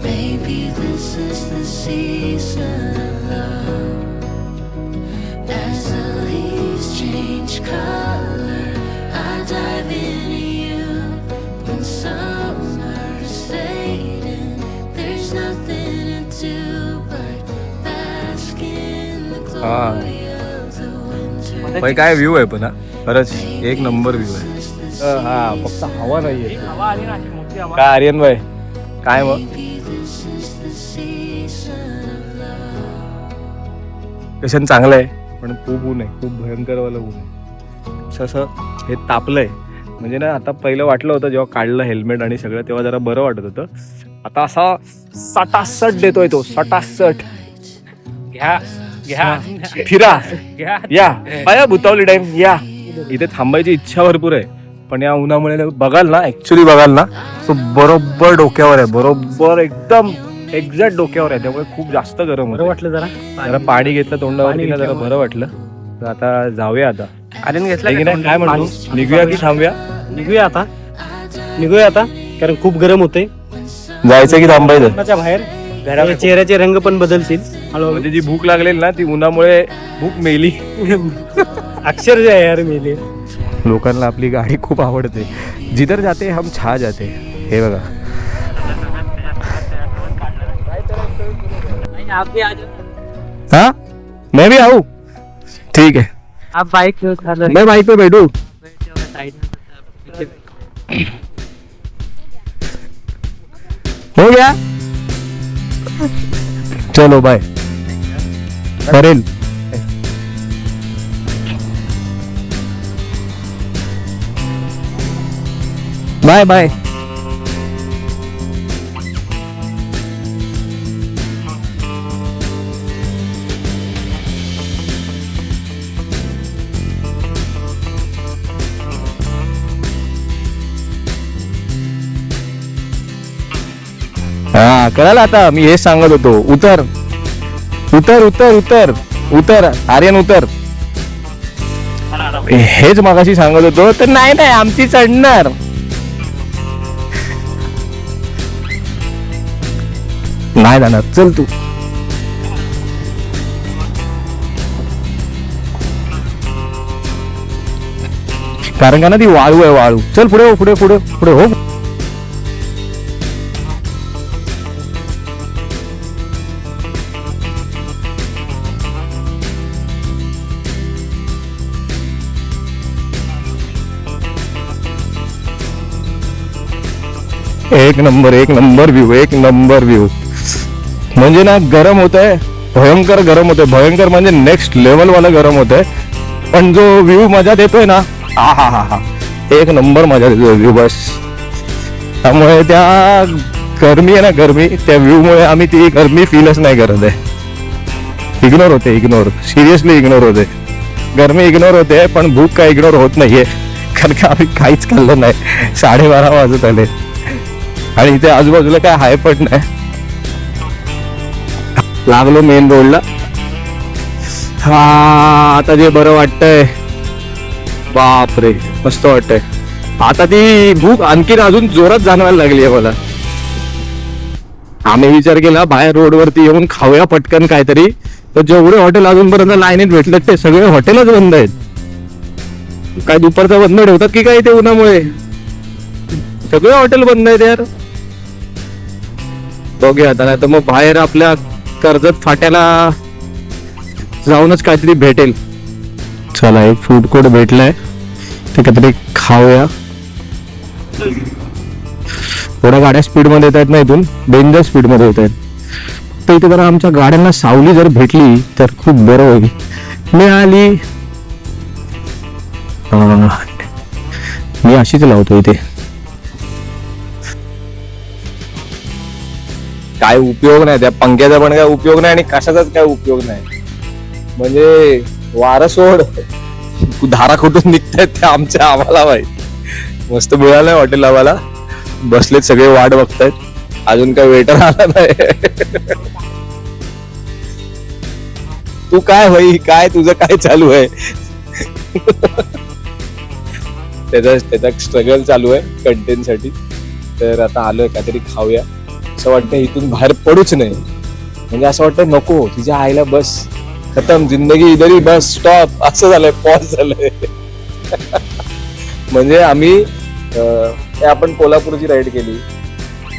Maybe this is the season of love. As the leaves change color, I dive into you. When summer's fading, there's nothing to do but bask in the glory of the winter. भाई काय view आहे पण हा, खरंच एक number view आहे. हा फक्त हवा नाहीये. हवा आली ना अशी मोठी हवा. काय आर्यन भाई काय मग Maybe this is the season of love. Patient चांगलं आहे, पण खूप ऊन आहे, खूप भयंकरवालं ऊन आहे. असं हे तापलंय म्हणजे ना. आता पहिलं वाटलं होतं जेव्हा काढलं हेल्मेट आणि सगळं तेव्हा जरा बरं वाटत होतं. आता असा सटासट देतोय तो, सटासट. घ्या घ्या फिरा घ्या. या पाया भुतावली टाइम या. इथे थांबायची इच्छा भरपूर आहे, पण या उन्हामुळे बघाल ना, ऍक्च्युली बघाल ना, तो बरोबर डोक्यावर आहे, बरोबर एकदम एक्झॅक्ट डोक्यावर आहे. त्यामुळे खूप जास्त गरम बरं होतं. वाटलं जरा. जरा पाणी घेतलं तोंडावरती ना, जरा घेतल्यावर. बरं वाटलं. तर आता जाऊया आता. आर्यन घेतला आहे की नाही? काय म्हणतो, निघूया की थांबूया? निघूया आता, निघूया आता, कारण खूप गरम होते. जायचं की थांबायचं? घराच्या बाहेर घराच्या चेहऱ्याचे रंग पण बदलतील हळूहळू. म्हणजे जी भूक लागलेली ना ती उन्हामुळे भूक मेली. अक्षरशः यार मेले. लोकांना आपली गाडी खूप आवडते. जिधर जाते हम छा जाते. हे बघा, आप भी आ जाओ. हाँ मैं भी आऊँ? ठीक है, आप बाइक पे मैं बाइक पे बैठू. साइड में. हो गया, चलो बाय. करेल बाय बाय. हा कळालं आता, मी हेच सांगत होतो. उतर उतर उतर उतर उतर आर्यन उतर. हेच मगाशी सांगत होतो. तर नाही नाही आमची चढणार. नाही जाणार, चल तू. कारण का ना ती वाळू आहे, वाळू. चल पुढे हो, पुढे पुढे पुढे हो. एक नंबर व्ह्यू, एक नंबर व्ह्यू. म्हणजे ना गरम होत आहे, भयंकर गरम होतंय, भयंकर म्हणजे नेक्स्ट लेवल वाला गरम होत आहे. पण जो व्ह्यू मजा देतोय ना, हा हा हा हा, एक नंबर मजा देतोय व्ह्यू. बस त्यामुळे त्या गरमी आहे ना, गरमी त्या व्ह्यू मुळे आम्ही ती गरमी फीलच नाही करत आहे. इग्नोर होते, इग्नोर, सिरियसली इग्नोर होते. गरमी इग्नोर होते, पण भूक काय इग्नोर होत नाहीये. कारण का आम्ही काहीच खाल्लं नाही. 12:30 वाजत आले आणि इथे आजूबाजूला काय हाय पण नाही. लागलो मेन रोडला, हा आता जे बरं वाटतंय, बापरे मस्त वाटतंय. आता ती भूक आणखीन अजून जोरात जाणवायला लागली आहे मला. आम्ही विचार केला बाहेर रोडवरती येऊन खाऊया पटकन काहीतरी, तर जेवढे हॉटेल अजूनपर्यंत लाईनीत भेटले ते सगळे हॉटेलच बंद आहेत. काय दुपारचा बंद ठेवतात की काय ते उन्हामुळे? सगळे हॉटेल बंद आहेत यार. बघूया आता, नाही तर मग बाहेर आपल्या कर्जत फाट्याला जाऊनच काहीतरी भेटेल. चला एक फूड कोर्ट भेटलाय, ते काहीतरी खाऊया. थोड्या गाड्या स्पीड मध्ये येत आहेत ना, इथून डेंजर स्पीड मध्ये येत आहेत. फक्त इथे जरा आमच्या गाड्यांना सावली जर भेटली तर खूप बरं होईल. मिळाली मी अशीच लावतो इथे. काय उपयोग नाही त्या पंख्याचा, पण काय उपयोग नाही आणि कशाचाच काय उपयोग नाही. म्हणजे वारं सोड, धारा कुठून निघतायत त्या आमच्या आम्हाला माहित. मस्त मिळालंय हॉटेल आम्हाला, बसलेत सगळे वाट बघतायत. अजून काय वेटर आला नाही. तू काय भाई, काय तुझं काय चालू आहे? त्याचा स्ट्रगल चालू आहे कंटेंट साठी. तर आता आलोय काहीतरी खाऊया. असं वाटतं इथून बाहेर पडूच नाही. म्हणजे असं वाटतं नको, तिच्या आईला बस खतम, जिंदगी इधरी बस स्टॉप असं झालंय, पॉज झालंय. म्हणजे आम्ही आपण कोल्हापूरची राईड केली,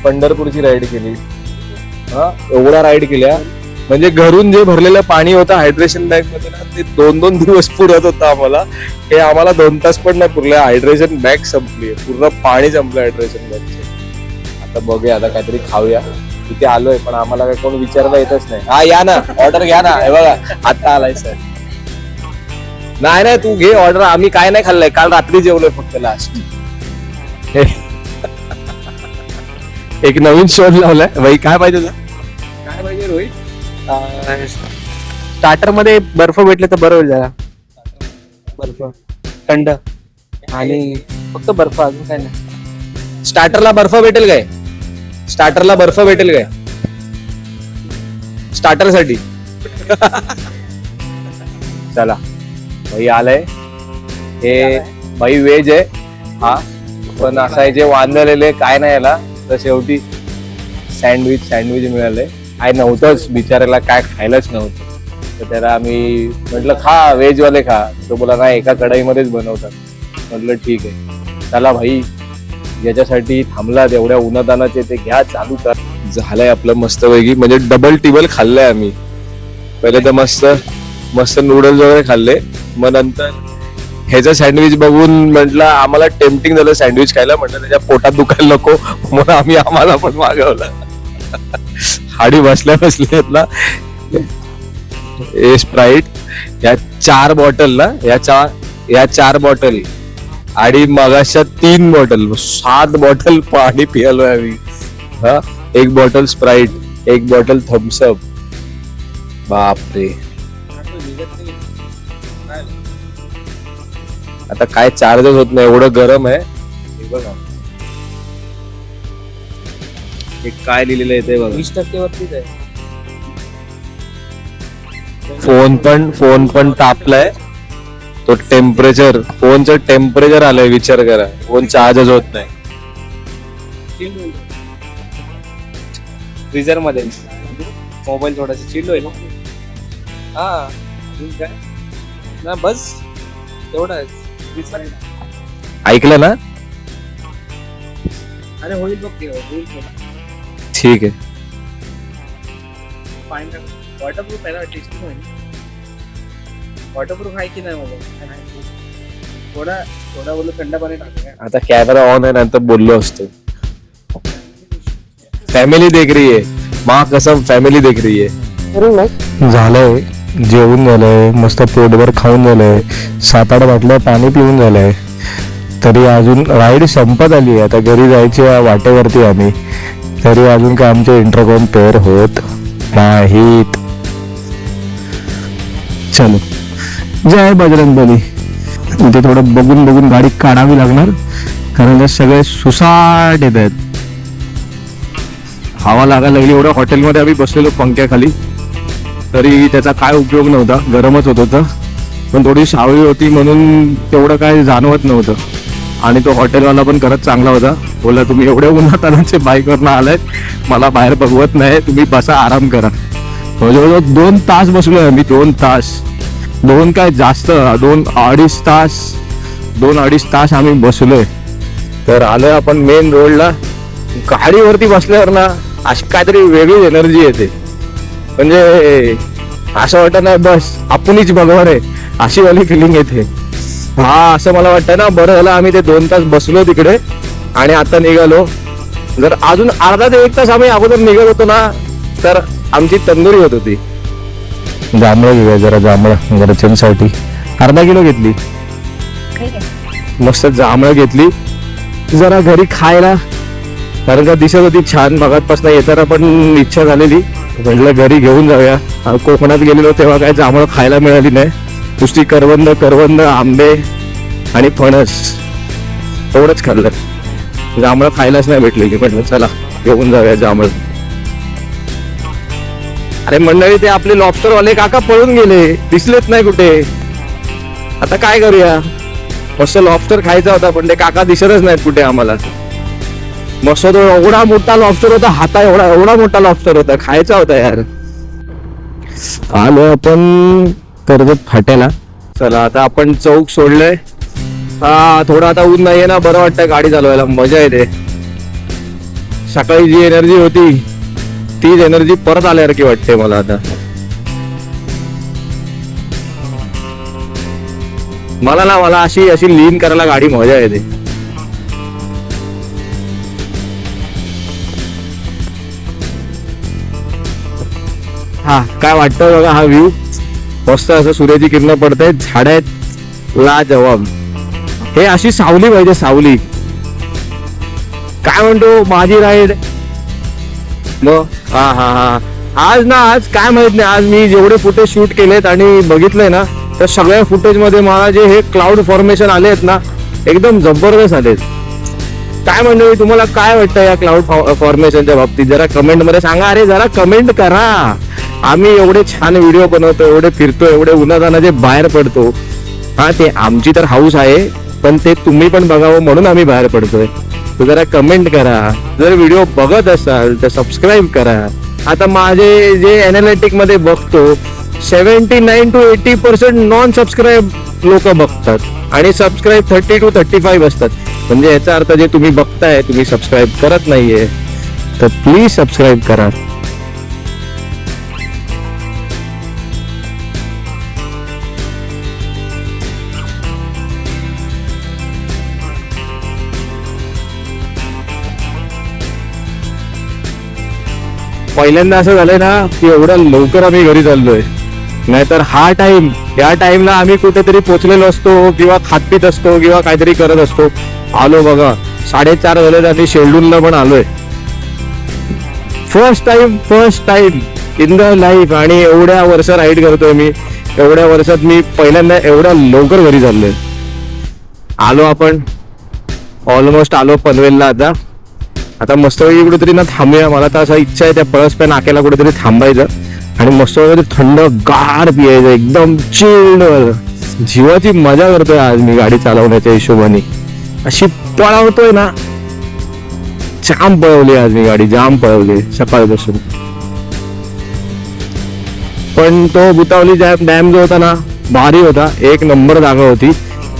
पंढरपूरची राईड केली, हा एवढ्या राईड केल्या. म्हणजे घरून जे भरलेलं पाणी होतं हायड्रेशन बॅग मध्ये ना, ते 2-2 दिवस पुरत होतं आम्हाला. हे आम्हाला 2 तास पण नाही पुरले. हायड्रेशन बॅग संपली, पूर्ण पाणी संपलं हायड्रेशन बॅगचे. आता बघूया, आता काहीतरी खाऊया. इथे आलोय पण आम्हाला काही कोण विचारता येतच नाही. हा या ना, ऑर्डर घ्या ना. हे बघा आता आलाय सर. नाही नाही तू घे ऑर्डर, आम्ही काय नाही खाल्लंय, काल रात्री जेवलोय फक्त लास्ट. एक नवीन शोध लावलाय भाई. काय पाहिजे तुला? काय पाहिजे रोहित? स्टार्टर मध्ये बर्फ भेटले तर बरं होईल जरा. बर्फ थंड आणि फक्त बर्फ, अजून काय नाही. स्टार्टरला बर्फ भेटेल काय? स्टार्टरला बर्फ भेटेल काय स्टार्टर साठी? चला भाई आलंय. हे भाई व्हेज आहे हा, पण असायचे वांदलेले काय नाही याला. तर शेवटी सँडविच मिळालंय. काय नव्हतंच बिचारायला, काय खायलाच नव्हतं. तर त्याला आम्ही म्हटलं खा, व्हेज वाले खा. तो बोला नाही, एका कढईमध्येच बनवतात. म्हटलं ठीक आहे. चला भाई, याच्यासाठी थांबला तेवढ्या उन्हातानाचे ते घ्या, चालू कर. झालंय आपलं मस्त पैकी. म्हणजे डबल टिबल खाल्लंय आम्ही. पहिले तर मस्त नूडल्स वगैरे खाल्ले, मग नंतर ह्याचं सँडविच बघून म्हटलं आम्हाला टेम्पटिंग झालं सँडविच खायला. म्हटलं त्याच्या पोटात दुखायला नको म्हणून आम्हाला पण मागवलं. हाडी बसल्या ना ए स्प्राईट या 4 बॉटल ना, या 4 बॉटल आणि मगाच्या 3 बॉटल, 7 बॉटल पाणी पियालोय आम्ही. हा 1 बॉटल स्प्राईट, 1 बॉटल थम्सअप. बापरे, आता काय चार्जच होत नाही, एवढं गरम आहे. हे बघा हे काय लिहिलेलं आहे ते बघा. 20% वरतीच आहे. फोन पण तापलाय. तो टेम्परेचर, फोनचं टेम्परेचर आलंय, विचार करा. फोन चार्जच होत नाही. फ्रीजर मध्ये मोबाईल थोडासा चिल्ड होईल. हा अजून काय ना, बस तेवढाच. ऐकलं ना? अरे होईल बघ ते, होईल. ठीक आहे. वॉटरप्रूफ आहे ना, टेस्टिंग होईल. वॉटरप्रूफ आहे की नाही मोबाईल? थोडा बोललो थंड पाणी टाकूया. आता कॅमेरा ऑन आहे, नंतर बोललो असतो. फॅमिली देख रही है, माँ कसम फॅमिली देख रही है. झालंय जेवून झालंय, मस्त पोटभर खाऊन झालंय, 7-8 बाटल्या पाणी पिऊन झालंय. तरी अजून राईड संपत आली. आता घरी जायची वाटेवरती आम्ही, तरी अजून काय आमचे इंटरकॉम पेअर होत नाहीत. चलो जय बजरंगबली. इथे थोडं बघून गाडी काढावी लागणार, कारण ते सगळे सुसाट येत आहेत. हवा लागायला लागली. एवढ्या हॉटेलमध्ये आम्ही बसलेलो पंख्याखाली, तरी त्याचा काय उपयोग नव्हता, गरमच होत होतं. पण थोडी सावळी होती म्हणून तेवढं काय जाणवत नव्हतं. आणि तो हॉटेलवाला पण खरंच चांगला होता. बोला तुम्ही एवढ्या उन्हातानाचे बाईकवरनं आलाय, मला बाहेर बघवत नाही, तुम्ही बसा आराम करा. जवळजवळ 2 तास बसलोय मी. 2 तास, 2 काय जास्त, 2-2.5 तास, 2-2.5 तास आम्ही बसलोय. तर आलोय आपण मेन रोडला. गाडीवरती बसल्यावर ना अशी काहीतरी वेगळी एनर्जी येते. म्हणजे असं वाटत नाही बस आपणच भगवान आहे, अशी वाली फिलिंग येते. हा असं मला वाटतं ना. बरं झालं आम्ही ते 2 तास बसलो तिकडे आणि आता निघालो. जर अजून अर्धा ते 1 तास आम्ही अगोदर निघत होतो ना तर आमची तंदुरी होत होती. जांभळं घेऊया जरा, जांभळं घरच्यांसाठी अर्धा किलो घेतली. मस्त जांभळं घेतली जरा घरी खायला, कारण का दिसत होती छान. भागातपासून येताना पण इच्छा झालेली, म्हटलं घरी घेऊन जाऊया. कोकणात गेलेलो तेव्हा काय जांभळं खायला मिळाली नाही, नुसती करवंद, आंबे आणि फणस एवढंच खाल्लं. जांभळं खायलाच नाही भेटली. की म्हटलं चला घेऊन जाऊया जांभळं. अरे मंडळी ते आपले लॉबस्टरवाले काका पळून गेले, दिसलेच नाही कुठे. आता काय करूया, मस्त लॉबस्टर खायचा होता पण ते काका दिसतच नाहीत कुठे आम्हाला. मस्त तो एवढा मोठा लॉबस्टर होता, हाता एवढा मोठा लॉबस्टर होता, खायचा होता यार. आलो आपण कर्जत फाट्याला. चला आता आपण चौक सोडलंय. हा थोडं आता ऊन नाहीये ना, बरं वाटतंय गाडी चालवायला, मजा येते. सकाळी जी एनर्जी होती तीच एनर्जी परत आल्यासारखी वाटते मला आता. मला अशी लीन करायला गाडी मजा येते. हा काय वाटतं बघा, हा व्ह्यू मस्त असं सूर्याची किरण पडतायत, झाड आहेत, लाजवाब. हे अशी सावली पाहिजे, सावली. काय म्हणतो माझी राईड मग. हा आज काय माहित नाही, आज मी जेवढे फुटेज शूट केलेत आणि बघितलंय ना त्या सगळ्या फुटेज मध्ये मला जे हे क्लाउड फॉर्मेशन आले आहेत ना एकदम जबरदस्त आलेत. काय म्हणतो तुम्हाला काय वाटतं या क्लाउड फॉर्मेशनच्या बाबतीत, जरा कमेंट मध्ये सांगा. अरे जरा कमेंट करा. आम्ही एवढे छान व्हिडिओ बनवतो, एवढे फिरतो, एवढे उन्हातानाचे बाहेर पडतो. हा ते आमची तर हाऊस आहे, पण ते तुम्ही पण बघावं म्हणून आम्ही बाहेर पडतोय. तर जरा कमेंट करा. जर व्हिडिओ बघत असाल तर सबस्क्राईब करा. आता माझे जे अनालिटिक मध्ये बघतो 79 to 80% नॉन सबस्क्राईब लोक बघतात आणि सबस्क्राईब 30 to 35 असतात. म्हणजे याचा अर्थ जे तुम्ही बघताय तुम्ही सबस्क्राईब करत नाहीये, तर प्लीज सबस्क्राईब करा. पहिल्यांदा असं झालंय ना की एवढ्या लवकर आम्ही घरी चाललोय, नाहीतर या टाइमला आम्ही कुठेतरी पोचलेलो असतो किंवा खातपीत असतो किंवा काहीतरी करत असतो. आलो बघा 4:30 झाले आणि शेल्डूनला पण आलोय. First time in the life. आणि एवढ्या वर्ष राईड करतोय मी, एवढ्या वर्षात मी पहिल्यांदा एवढ्या लवकर घरी चाललोय. आलो आपण ऑलमोस्ट आलो पनवेलला. आता मस्त कुठेतरी ना थांबूया. मला तर असा इच्छा आहे त्या पळसप्या नाक्याला कुठेतरी थांबायचं आणि मस्त थंड गार पियायचं, एकदम चिल्ड. जीवाची मजा करतोय आज मी गाडी चालवण्याच्या हिशोबाने. अशी पळवतोय ना, जाम पळवली आज मी गाडी, जाम पळवली सकाळपासून. पण तो भुतावली डॅम जो होता ना भारी होता, 1 नंबर जागा होती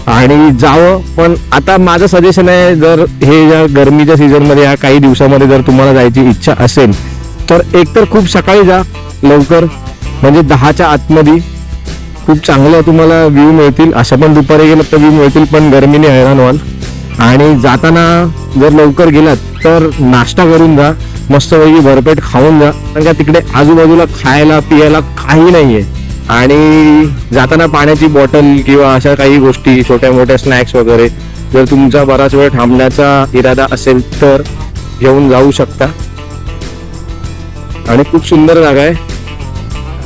आणि जावं. पण आता माझं सजेशन आहे, जर हे या गरमीच्या सीझन मध्ये या काही दिवसामध्ये जर तुम्हाला जायची इच्छा असेल तर एकतर खूप सकाळी जा लवकर, म्हणजे 10च्या आतमध्ये खूप चांगलं तुम्हाला व्ह्यू मिळतील. असं पण दुपारी गेलं तर व्ह्यू मिळतील, पण गरमीने हैराण व्हाल. आणि जाताना जर लवकर गेलात तर नाश्ता करून जा, मस्तपैकी भरपेट खाऊन जा, कारण का तिकडे आजूबाजूला खायला पियाला काही नाहीये. आणि जाताना पाण्याची बॉटल किंवा अशा काही गोष्टी, छोट्या मोठ्या स्नॅक्स वगैरे जर तुमचा बराच वेळ थांबण्याचा इरादा असेल तर घेऊन जाऊ शकता. आणि खूप सुंदर जागा आहे.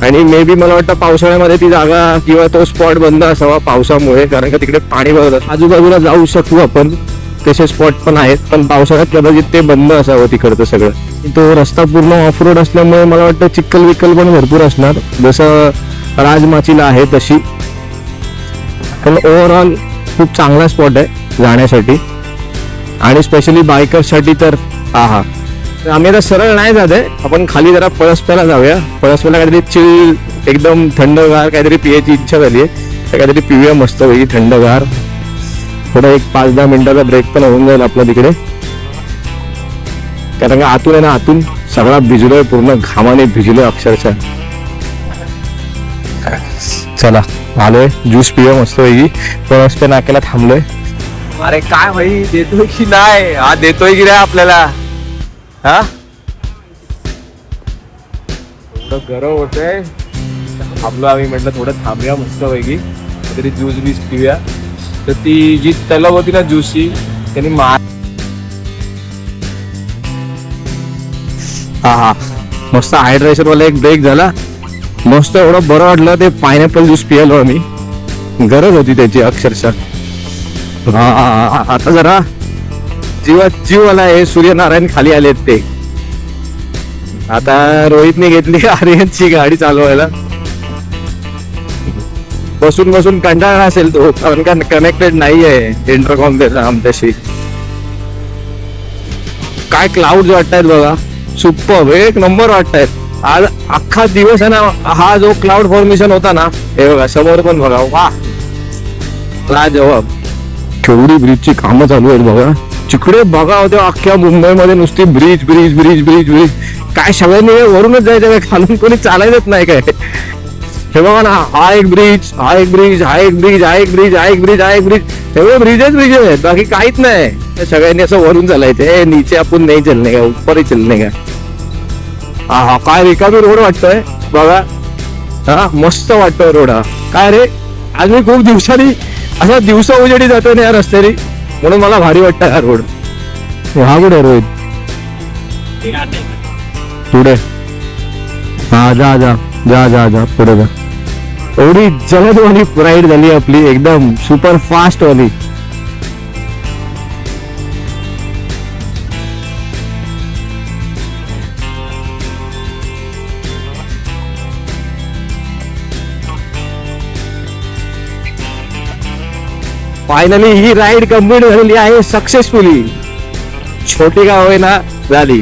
आणि मे बी मला वाटतं पावसाळ्यामध्ये ती जागा किंवा तो स्पॉट बंद असावा पावसामुळे, कारण का तिकडे पाणी भरत असतं. आजूबाजूला जाऊ शकू आपण, तसे स्पॉट पण आहेत, पण पावसाळ्यात कदाचित ते बंद असावं तिकडचं सगळं. तो रस्ता पूर्ण ऑफ रोड असल्यामुळे मला वाटतं चिक्कल विक्कल पण भरपूर असणार, जसं राजमाचीला आहे तशी. पण ओव्हरऑल खूप चांगला स्पॉट आहे जाण्यासाठी, आणि स्पेशली बायकर्ससाठी तर हा. आम्ही आता सरळ नाही जात आहे, आपण खाली जरा पळसप्याला जाऊया. पळसप्याला काहीतरी चिल एकदम थंडगार काहीतरी पियाची इच्छा झाली आहे, काहीतरी पिऊया मस्त वेगळी थंडगार. थोडा एक 5-10 मिनिटाचा ब्रेक पण होऊन जाईल आपला तिकडे, कारण का आतून आहे ना, आतून सगळा भिजलोय, पूर्ण घामाने भिजलोय अक्षरशः. चला आलोय, ज्यूस पिऊया मस्त वेगळी. पळसप्या नाक्याला थांबलोय. अरे काय भाई, देतोय की नाही? हा देतोय की नाही आपल्याला? हा एवढं गरम होतंय, थांबलो आम्ही, म्हटलं थोडं थांबूया मस्त पैकी, काहीतरी ज्यूस बीस पिऊया. तर ती जी तलब होती ना ज्यूसची, त्यांनी हा मस्त हायड्रेशन वाला एक ब्रेक झाला, मस्त एवढं बरं वाटलं. ते पायनॅपल ज्यूस पियालो आम्ही, गरज होती त्याची अक्षरशः. हा आता जरा जीव आला आहे. सूर्यनारायण खाली आलेत ते. आता रोहितने घेतली आर्यनची गाडी चालवायला. बसून बसून कंटाळा असेल तो, कारण का कनेक्टेड नाहीये इंटरकॉम त्याचा आमच्याशी. काय क्लाउड वाटतायत बघा, सुपर एक नंबर वाटतायत. आज अख्खा दिवस आहे ना, हा जो क्लाउड फॉर्मेशन होता ना, हे बघा समोर पण बघा, वा लाजवाब. केवढी ब्रिजची कामं चालू आहेत बघा. तिकडे बघा होत्या अख्ख्या मुंबईमध्ये नुसती bridge bridge bridge bridge bridge. काय सगळ्यांनी वरूनच जायचं काय, खालून कोणी चालायचंच नाही काय. हे बघा ना, हा एक ब्रिज, हा एक ब्रिज, हा एक ब्रिज, हा एक ब्रिज, हा एक ब्रिज, हा एक ब्रिज. सगळे ब्रिजेस आहेत, बाकी काहीच नाही. सगळ्यांनी असं वरून चालायचं, नीचे आपण नाही चलणे का, ऊपर ही चलणे का. हा काय रिकामी रोड वाटतोय बघा. हा मस्त वाटतोय रोड हा. काय रे, आज मी खूप दिवसांनी असा दिवसा उजेडी जातोय ना या रस्त्याने, म्हणून मला भारी वाटतं हा रोड. हा कुठे रोहित? पुढे हा जा जा जा जा जा पुढे जा. एवढी जलदवाली राईड झाली आपली, एकदम सुपर फास्ट वाली. फायनली ही राईड कंप्लीट झालेली आहे सक्सेसफुली. छोटी गाव आहे ना झाली.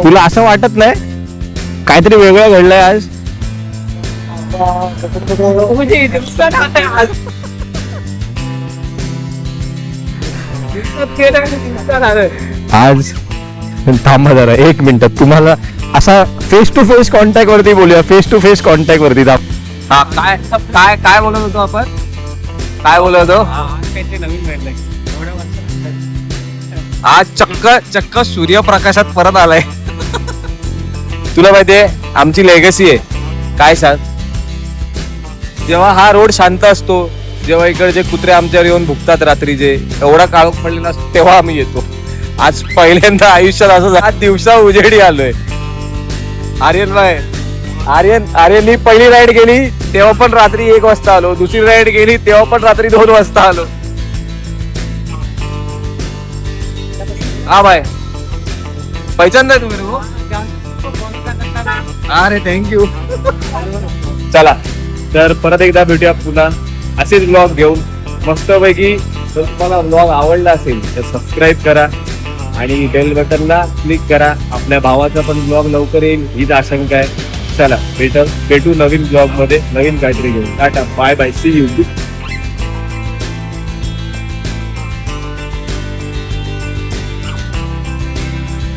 तुला असं वाटत नाही काहीतरी वेगळं घडलंय आज? आज थांबा जरा 1 मिनिट, तुम्हाला असा फेस टू फेस कॉन्टॅक्ट वरती बोलूया. फेस टू फेस कॉन्टॅक्ट वरती हा काय काय काय बोलत होतो आपण? काय बोलत होतो? नवीन भेटलंय आज चक्क सूर्यप्रकाशात परत आलाय. तुला माहितीये आमची लेगसी आहे काय सांग? जेव्हा हा रोड शांत असतो, जेव्हा इकडचे कुत्रे आमच्यावर येऊन भुकतात रात्रीचे, एवढा काळोख पडलेला असतो, तेव्हा आम्ही येतो. आज पहिल्यांदा आयुष्यात असं 7 दिवसा उजेडी आलोय. आर्यननी पहिली राईड गेली तेव्हा पण रात्री 1 वाजता आलो, दुसरी राईड गेली तेव्हा पण रात्री 2 वाजता आलो. हा बाय पहिचान नाही तुम्ही? अरे थँक्यू. चला तर परत एकदा भेटूया पुन्हा असेच ब्लॉग घेऊन मस्तपैकी. जर तुम्हाला ब्लॉग आवडला असेल तर सबस्क्राईब करा आणि बेल बटनला क्लिक करा. आपल्या भावाचा पण ब्लॉग लवकर येईल हीच आशंका आहे. चला भेटू नवीन ब्लॉग मध्ये नवीन काहीतरी घेऊन. Tata bye bye, see you.